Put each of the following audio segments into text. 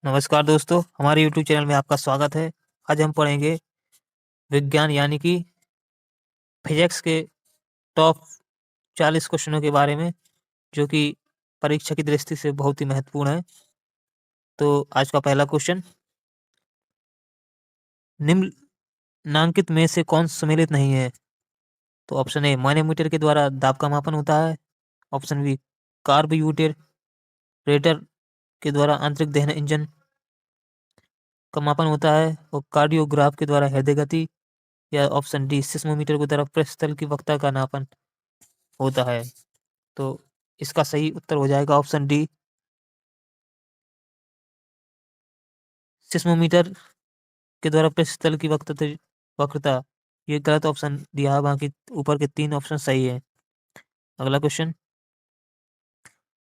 नमस्कार दोस्तों, हमारे यूट्यूब चैनल में आपका स्वागत है। आज हम पढ़ेंगे विज्ञान यानी कि फिजिक्स के टॉप 40 क्वेश्चनों के बारे में, जो कि परीक्षा की दृष्टि से बहुत ही महत्वपूर्ण है। तो आज का पहला क्वेश्चन, निम्नलिखित में से कौन सम्मिलित नहीं है? तो ऑप्शन ए, मैनोमीटर के द्वारा दाब का मापन होता है। ऑप्शन बी, कार्ब्यूरेटर के द्वारा आंतरिक दहन इंजन का मापन होता है। और कार्डियोग्राफ के द्वारा हृदय गति। या ऑप्शन डी, सिस्मोमीटर के द्वारा पृष्ठतल की वक्रता का नापन होता है। तो इसका सही उत्तर हो जाएगा ऑप्शन डी, सिस्मोमीटर के द्वारा पृष्ठतल की वक्रता। ये गलत ऑप्शन दिया है, बाकी ऊपर के 3 ऑप्शन सही है। अगला क्वेश्चन,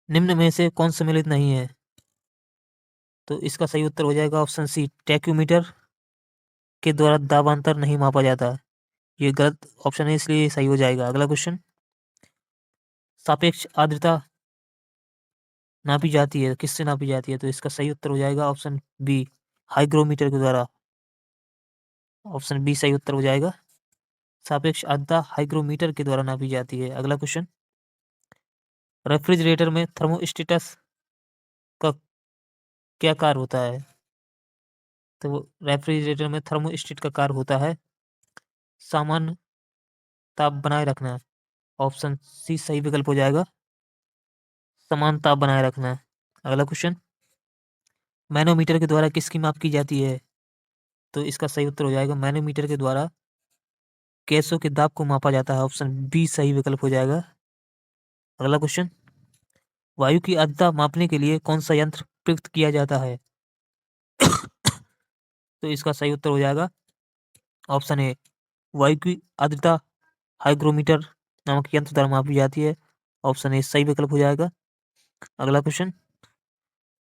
निम्न में से कौन सम्मिलित नहीं है? तो इसका सही उत्तर हो जाएगा ऑप्शन सी, टैक्योमीटर के द्वारा दाबांतर नहीं मापा जाता। ये गलत ऑप्शन है, इसलिए ये सही हो जाएगा। अगला क्वेश्चन, सापेक्ष आर्द्रता नापी जाती है, किससे नापी जाती है? तो इसका सही उत्तर हो जाएगा ऑप्शन बी, हाइग्रोमीटर के द्वारा। ऑप्शन बी सही उत्तर हो जाएगा। सापेक्ष आर्द्रता हाइग्रोमीटर के द्वारा नापी जाती है। अगला क्वेश्चन, रेफ्रिजरेटर में थर्मोस्टेट्स का क्या कार्य होता है? तो रेफ्रिजरेटर में थर्मोस्टेट का कार्य होता है सामान्य ताप बनाए रखना। ऑप्शन सी सही विकल्प हो जाएगा, समान ताप बनाए रखना। अगला क्वेश्चन, मैनोमीटर के द्वारा किसकी माप की जाती है? तो इसका सही उत्तर हो जाएगा, मैनोमीटर के द्वारा गैसों के दाब को मापा जाता है। ऑप्शन बी सही विकल्प हो जाएगा। अगला क्वेश्चन, वायु की आर्द्रता मापने के लिए कौन सा यंत्र प्रयुक्त किया जाता है? तो इसका सही उत्तर हो जाएगा ऑप्शन ए, वायु की आर्द्रता हाइग्रोमीटर नामक यंत्र द्वारा मापी जाती है। ऑप्शन ए सही विकल्प हो जाएगा। अगला क्वेश्चन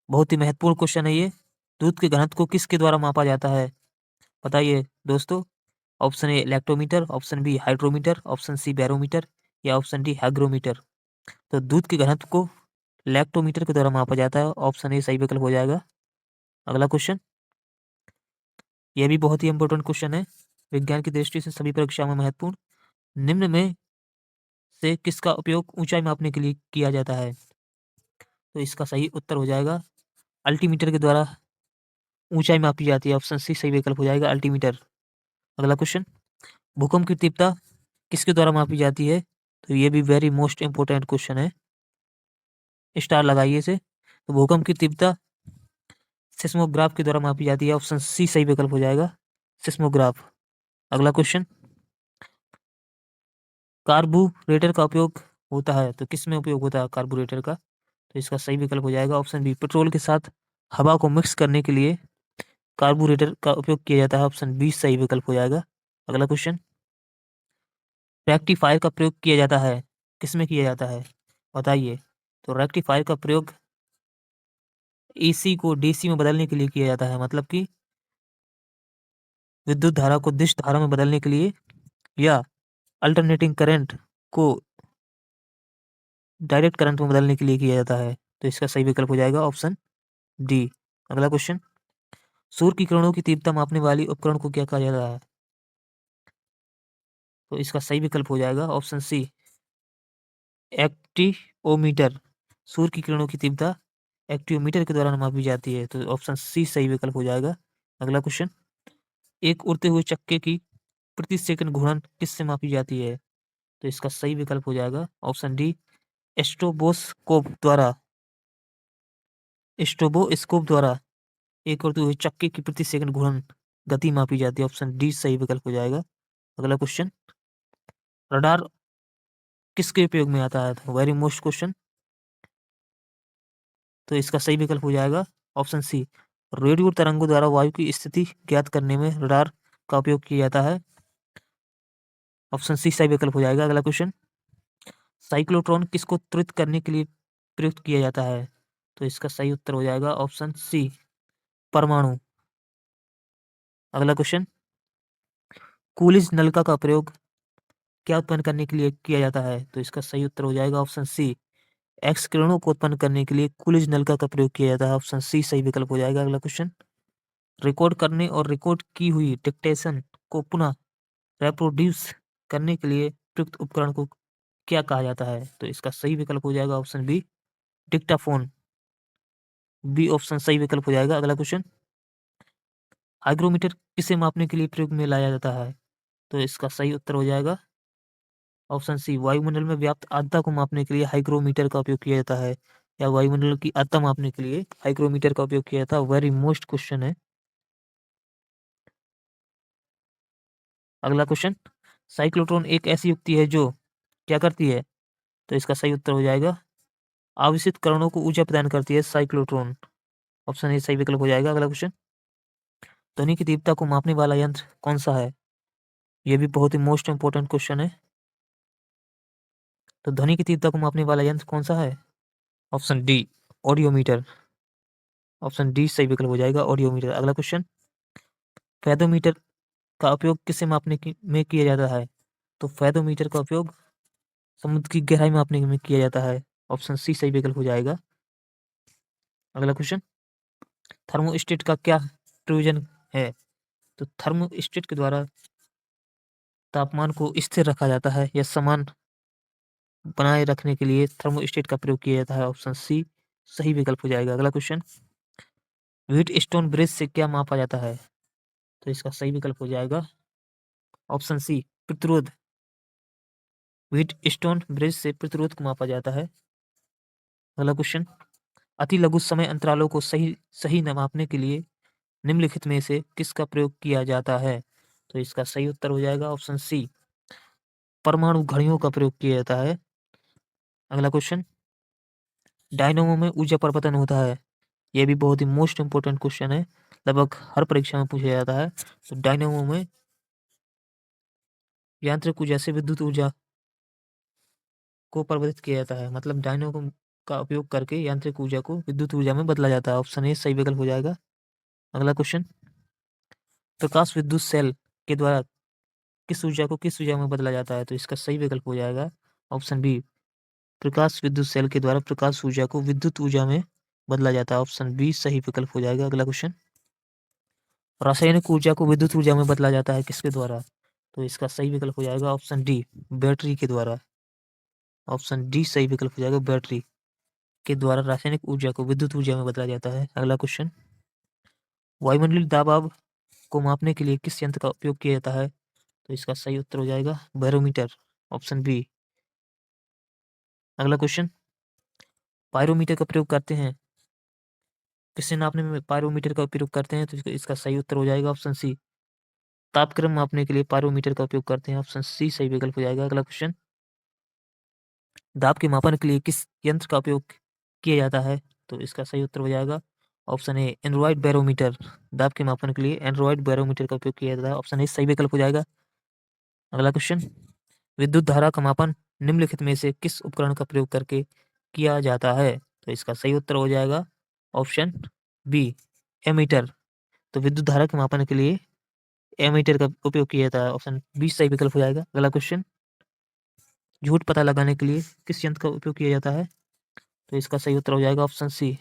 बहुत ही महत्वपूर्ण क्वेश्चन है ये, दूध के घनत्व को किसके द्वारा मापा जाता है? बताइए दोस्तों। Option A lactometer, option B hydrometer, option C barometer, या ऑप्शन डी हाइग्रोमीटर। तो दूध के घनत्व को लैक्टोमीटर के द्वारा मापा जाता है। ऑप्शन ए सही विकल्प हो जाएगा। अगला क्वेश्चन, यह भी बहुत ही इंपॉर्टेंट क्वेश्चन है, विज्ञान की दृष्टि से सभी परीक्षा में महत्वपूर्ण। निम्न में से किसका उपयोग ऊंचाई मापने के लिए किया जाता है? तो इसका सही उत्तर हो जाएगा, अल्टीमीटर के द्वारा ऊंचाई मापी जाती है। ऑप्शन सी सही विकल्प हो जाएगा, अल्टीमीटर। अगला क्वेश्चन, भूकंप की तीव्रता किसके द्वारा मापी जाती है? तो ये भी वेरी मोस्ट इंपोर्टेंट क्वेश्चन है, स्टार लगाइए इसे। तो भूकंप की तीव्रता सिस्मोग्राफ के द्वारा मापी जाती है। ऑप्शन सी सही विकल्प हो जाएगा, सिस्मोग्राफ। अगला क्वेश्चन, कार्बोरेटर का उपयोग होता है, तो किस में उपयोग होता है कार्बोरेटर का? तो इसका सही विकल्प हो जाएगा ऑप्शन बी, पेट्रोल के साथ हवा को मिक्स करने के लिए कार्बोरेटर का उपयोग किया जाता है। ऑप्शन बी सही विकल्प हो जाएगा। अगला क्वेश्चन, रेक्टिफायर का प्रयोग किया जाता है, किस में किया जाता है? बताइए। तो रेक्टिफायर का प्रयोग एसी को डीसी में बदलने के लिए किया जाता है, मतलब कि विद्युत धारा को दिश धारा में बदलने के लिए, या अल्टरनेटिंग करंट को डायरेक्ट करंट में बदलने के लिए किया जाता है। तो इसका सही विकल्प हो जाएगा ऑप्शन डी। अगला क्वेश्चन, सूर्य की किरणों की तीव्रता मापने वाली उपकरण को क्या कहा जाता है? तो इसका सही विकल्प हो जाएगा ऑप्शन सी, एक्टियोमीटर। सूर्य की किरणों की तीव्रता एक्टियोमीटर के द्वारा मापी जाती है। तो ऑप्शन सी सही विकल्प हो जाएगा। अगला क्वेश्चन, एक उड़ते हुए चक्के की प्रति सेकंड घूर्णन किससे मापी जाती है? तो इसका सही विकल्प हो जाएगा ऑप्शन डी, स्ट्रोबोस्कोप द्वारा। स्ट्रोबोस्कोप द्वारा एक उड़ते हुए चक्के की प्रति सेकंड घूर्णन गति मापी जाती है। ऑप्शन डी सही विकल्प हो जाएगा। अगला क्वेश्चन, रडार किसके उपयोग में आता है? Very most question. तो इसका सही विकल्प हो जाएगा ऑप्शन सी, रेडियो तरंगों द्वारा वायु की स्थिति ज्ञात करने में रडार का उपयोग किया जाता है। ऑप्शन सी सही विकल्प हो जाएगा। अगला क्वेश्चन, साइक्लोट्रॉन किसको त्वरित करने के लिए प्रयुक्त किया जाता है? तो इसका सही उत्तर हो जाएगा ऑप्शन सी, परमाणु। अगला क्वेश्चन, कूलिज नलिका का प्रयोग क्या उत्पन्न करने के लिए किया जाता है? तो इसका सही उत्तर हो जाएगा ऑप्शन सी, एक्स किरणों को उत्पन्न करने के लिए कूलिज नलिका का प्रयोग किया जाता है। ऑप्शन सी सही विकल्प हो जाएगा। अगला क्वेश्चन, रिकॉर्ड करने और रिकॉर्ड की हुई डिक्टेशन को पुनः रिप्रोड्यूस करने के लिए प्रयुक्त उपकरण को क्या कहा जाता है? तो इसका सही विकल्प हो जाएगा option B, dictaphone. B option सही विकल्प हो जाएगा। अगला क्वेश्चन, हाइग्रोमीटर किसे मापने के लिए प्रयोग में लाया जाता है? तो इसका सही उत्तर हो जाएगा ऑप्शन सी, वायुमंडल में व्याप्त आर्द्रता को मापने के लिए हाइग्रोमीटर का उपयोग किया जाता है, या वायुमंडल की आर्द्रता मापने के लिए हाइग्रोमीटर का उपयोग किया जाता है। वेरी मोस्ट क्वेश्चन है। अगला क्वेश्चन, साइक्लोट्रॉन एक ऐसी युक्ति है जो क्या करती है? तो इसका सही उत्तर हो जाएगा, आवेशित कणों को ऊर्जा प्रदान करती है साइक्लोट्रॉन। ऑप्शन ए सही विकल्प हो जाएगा। अगला क्वेश्चन, ध्वनि की तीव्रता को मापने वाला यंत्र कौन सा है? यह भी बहुत ही मोस्ट इंपोर्टेंट क्वेश्चन है। तो ध्वनि की तीव्रता को मापने वाला यंत्र कौन सा है? Option D, audiometer. Option D सही विकल्प हो जाएगा, ऑडियोमीटर। अगला क्वेश्चन, फेदोमीटर का उपयोग किसे मापने में किया जाता है? तो फेदोमीटर का उपयोग समुद्र की गहराई मापने में किया जाता है। ऑप्शन सी सही विकल्प हो जाएगा। अगला क्वेश्चन, थर्मोस्टेट का क्या प्रयोजन है? तो थर्मोस्टेट के द्वारा तापमान को स्थिर रखा जाता है या समान बनाए रखने के लिए थर्मोस्टेट का प्रयोग किया जाता है। ऑप्शन सी सही विकल्प हो जाएगा। अगला क्वेश्चन, व्हीट स्टोन ब्रिज से क्या मापा जाता है? तो इसका सही विकल्प हो जाएगा ऑप्शन सी, प्रतिरोध। व्हीट स्टोन ब्रिज से प्रतिरोध को मापा जाता है। अगला क्वेश्चन, अति लघु समय अंतरालों को सही सही न मापने के लिए निम्नलिखित में से किसका प्रयोग किया जाता है? तो इसका सही उत्तर हो जाएगा ऑप्शन सी, परमाणु घड़ियों का प्रयोग किया जाता है। अगला क्वेश्चन, डायनामो में ऊर्जा परिवर्तन होता है। यह भी बहुत ही मोस्ट इंपोर्टेंट क्वेश्चन है, लगभग हर परीक्षा में पूछा जाता है। तो डायनामो में यांत्रिक ऊर्जा से विद्युत ऊर्जा को परिवर्तित किया जाता है, मतलब डायनामो का उपयोग करके यांत्रिक ऊर्जा को विद्युत ऊर्जा में बदला जाता है। ऑप्शन ए सही विकल्प हो जाएगा। अगला क्वेश्चन, प्रकाश विद्युत सेल के द्वारा किस ऊर्जा को किस ऊर्जा में बदला जाता है? तो इसका सही विकल्प हो जाएगा ऑप्शन बी, प्रकाश विद्युत सेल के द्वारा प्रकाश ऊर्जा को विद्युत ऊर्जा में बदला जाता है। ऑप्शन बी सही विकल्प हो जाएगा। अगला क्वेश्चन, रासायनिक ऊर्जा को विद्युत ऊर्जा में बदला जाता है किसके द्वारा? तो इसका सही विकल्प हो जाएगा ऑप्शन डी, बैटरी के द्वारा। ऑप्शन डी सही विकल्प हो जाएगा, बैटरी के द्वारा रासायनिक ऊर्जा को विद्युत ऊर्जा में बदला जाता है। अगला क्वेश्चन, वायुमंडलीय दबाव को मापने के लिए किस यंत्र का उपयोग किया जाता है? तो इसका सही उत्तर हो जाएगा बैरोमीटर। Option B. अगला क्वेश्चन, पायरोमीटर का प्रयोग करते हैं किससे नापने में पायरोमीटर का उपयोग करते हैं? तो इसका सही उत्तर हो जाएगा ऑप्शन सी, तापक्रम मापने के लिए पायरोमीटर का उपयोग करते हैं। ऑप्शन सी सही विकल्प हो जाएगा। अगला क्वेश्चन, दाब के मापन के लिए किस यंत्र का उपयोग किया जाता है? तो इसका सही उत्तर हो जाएगा ऑप्शन ए, एंड्रॉइड बैरोमीटर। दाब के मापन के लिए एंड्रॉइड बैरोमीटर का उपयोग किया जाता है। ऑप्शन ए सही विकल्प हो जाएगा। अगला क्वेश्चन, विद्युत धारा का मापन निम्नलिखित में से किस उपकरण का प्रयोग करके किया जाता है? तो इसका सही उत्तर हो जाएगा ऑप्शन बी, एमीटर। तो विद्युत धारा के मापन के लिए एमीटर का उपयोग किया जाता है। ऑप्शन बी सही विकल्प हो जाएगा। अगला क्वेश्चन, झूठ पता लगाने के लिए किस यंत्र का उपयोग किया जाता है? तो इसका सही उत्तर हो जाएगा ऑप्शन सी,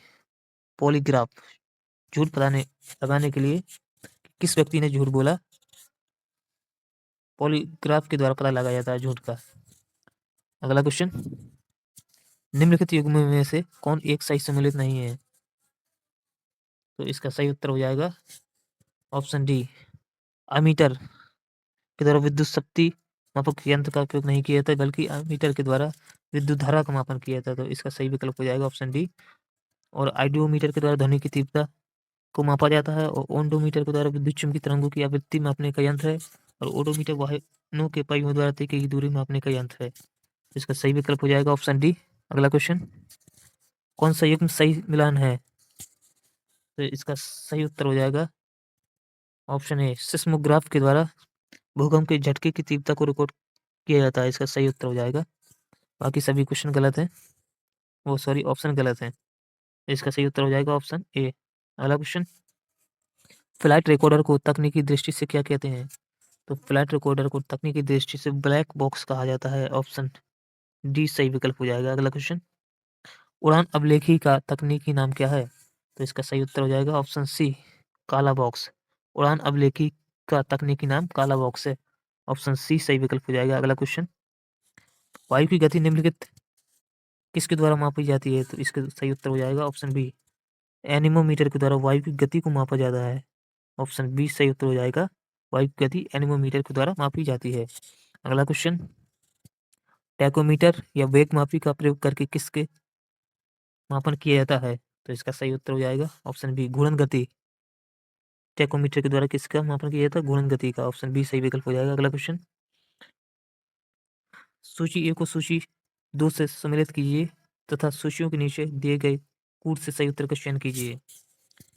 पॉलीग्राफ। झूठ पता लगाने के लिए किस व्यक्ति ने झूठ बोला, पॉलीग्राफ के द्वारा पता लगाया जाता है झूठ का। अगला क्वेश्चन, निम्नलिखित युग्मों में से कौन एक सही सम्मिलित नहीं है? तो इसका सही उत्तर हो जाएगा ऑप्शन डी, अमीटर के द्वारा विद्युत शक्ति मापक यंत्र का उपयोग नहीं किया जाता, बल्कि अमीटर के द्वारा विद्युत धारा का मापन किया जाता। तो इसका सही विकल्प हो जाएगा ऑप्शन डी। और आइडियोमीटर के द्वारा ध्वनि की तीव्रता को मापा जाता है, और ओडोमीटर के द्वारा विद्युत चुम्बकीय तरंगों की आवृत्ति मापने का यंत्र है, और ओडोमीटर वाहनों के पहियों द्वारा तय की दूरी मापने का यंत्र है। इसका सही विकल्प हो जाएगा ऑप्शन डी। अगला क्वेश्चन, कौन सा युग्म सही मिलान है? तो इसका सही उत्तर हो जाएगा ऑप्शन ए, सिस्मोग्राफ के द्वारा भूकंप के झटके की तीव्रता को रिकॉर्ड किया जाता है। इसका सही उत्तर हो जाएगा। बाकी सभी क्वेश्चन गलत हैं, वो सॉरी ऑप्शन गलत हैं। इसका सही उत्तर हो जाएगा ऑप्शन ए। अगला क्वेश्चन, फ्लाइट रिकॉर्डर को तकनीकी दृष्टि से क्या कहते हैं? तो फ्लाइट रिकॉर्डर को तकनीकी दृष्टि से ब्लैक बॉक्स कहा जाता है। ऑप्शन डी सही विकल्प हो जाएगा। अगला क्वेश्चन, उड़ान अभिलेखी का तकनीकी नाम क्या है? तो इसका सही उत्तर हो जाएगा ऑप्शन सी, काला बॉक्स। उड़ान अभिलेखी का तकनीकी नाम काला बॉक्स है। ऑप्शन सी सही विकल्प हो जाएगा। अगला क्वेश्चन, वायु की गति निम्नलिखित किसके द्वारा मापी जाती है? तो इसका सही उत्तर हो जाएगा ऑप्शन बी, एनीमोमीटर के द्वारा वायु की गति को मापा जाता है। ऑप्शन बी सही उत्तर हो जाएगा, वायु की गति एनीमोमीटर के द्वारा मापी जाती है। अगला क्वेश्चन, टैकोमीटर या वेग मापी का प्रयोग करके किसके मापन किया जाता है? तो इसका सही उत्तर हो जाएगा ऑप्शन बी, घूर्णन गति। टैकोमीटर के द्वारा किसका मापन किया जाता है? घूर्णन गति का। ऑप्शन बी सही विकल्प हो जाएगा। अगला क्वेश्चन, सूची ए को सूची 2 से सम्मिलित कीजिए तथा सूचियों के नीचे दिए गए कूट से सही उत्तर का चयन कीजिए।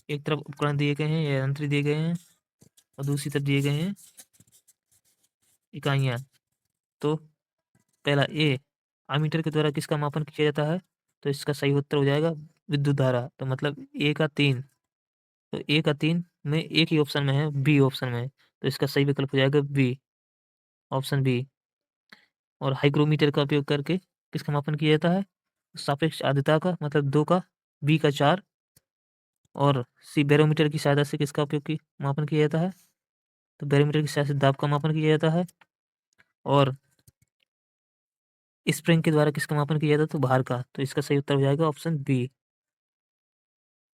एक तरफ उपकरण दिए गए हैं या यंत्र दिए गए हैं और दूसरी तरफ दिए गए हैं इकाइयाँ। तो पहला ए, अमीटर के द्वारा किसका मापन किया जाता है? तो इसका सही उत्तर हो जाएगा विद्युत धारा। तो मतलब ए का 3, तो ए का 3 में एक ही ऑप्शन में है, बी ऑप्शन में है। तो इसका सही विकल्प हो जाएगा बी, ऑप्शन बी। और हाइग्रोमीटर का उपयोग करके किसका मापन किया जाता है? सापेक्ष आर्द्रता का, मतलब 2 का, बी का 4। और सी, बैरोमीटर की सहायता से किसका उपयोग की मापन किया जाता है? तो बैरोमीटर की सहायता से दाब का मापन किया जाता है। और स्प्रिंग के द्वारा किसका मापन किया जाता है? तो भार का। तो इसका सही उत्तर हो जाएगा ऑप्शन बी।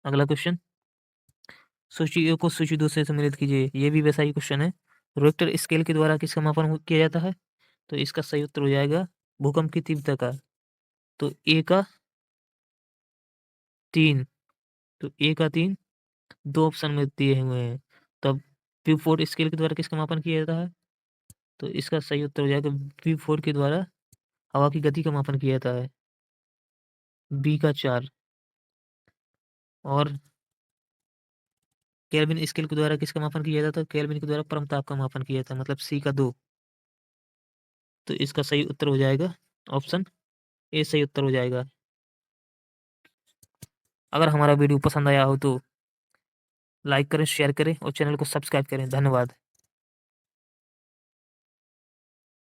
अगला क्वेश्चन, सूची ए को सूची 2 से सम्मिलित कीजिए। ये भी वैसा ही क्वेश्चन है। रिक्टर स्केल के द्वारा किसका मापन किया जाता है? तो इसका सही उत्तर हो जाएगा भूकंप की तीव्रता का। तो ए का 3, तो ए का 3 2 ऑप्शन में दिए हुए हैं। तब P4 स्केल के द्वारा किसका मापन किया जाता है? तो इसका सही उत्तर हो जाएगा P4 के द्वारा हवा की गति का मापन किया जाता है, बी का 4। और केल्विन स्केल के द्वारा किसका मापन किया जाता है? केल्विन के द्वारा परमताप का मापन किया जाता है, मतलब सी का 2। तो इसका सही उत्तर हो जाएगा ऑप्शन ए सही उत्तर हो जाएगा। अगर हमारा वीडियो पसंद आया हो तो लाइक करें, शेयर करें और चैनल को सब्सक्राइब करें। धन्यवाद।